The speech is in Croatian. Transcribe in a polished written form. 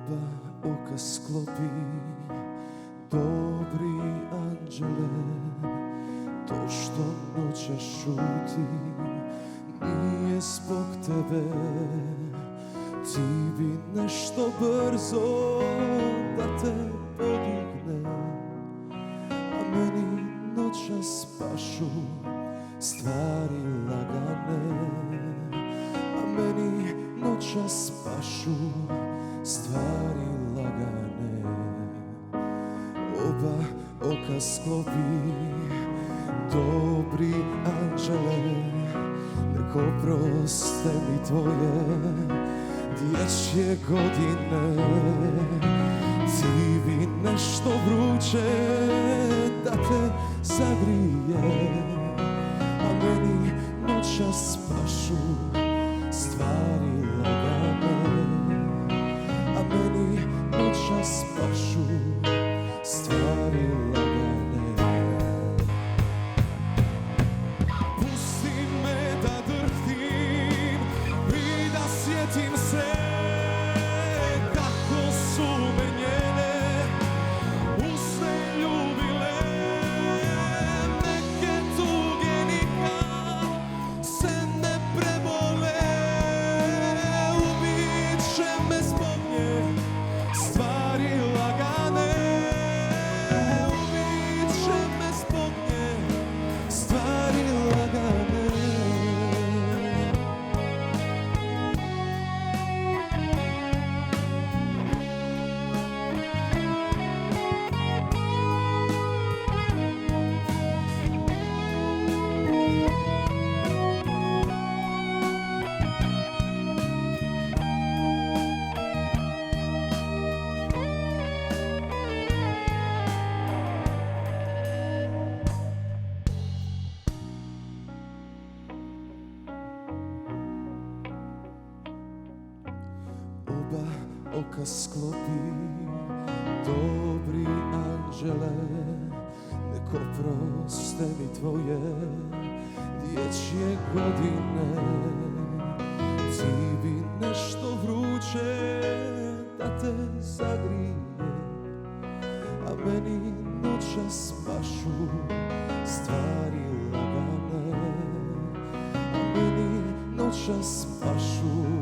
Oba oka sklopi, dobri anđele. To što noćas šuti nije zbog tebe. Ti bi nešto brzo da te podigne, a meni noćas pašu stvari lagane. A meni noćas pašu stvari lagane. Oba oka sklopi, dobri anđele. Nek oproste mi tvoje dječje godine. Ti bi nešto vruće da te zagrije, a meni noćas pašu stvari lagane. A meni noćas pašu stvari lagane. Pusti me da drhtim i da sjetim se kako su me njene usne ljubile. Neke tuge nikad se ne prebole. Ubit će me zbog nje stvari lagane. Ubit će me zbog nje stvari lagane. Oba oka sklopi, dobri anđele. Nek oproste mi tvoje dječje godine. Ti bi nešto vruće da te zagrije, a meni noćas pašu stvari lagane. A meni noćas pašu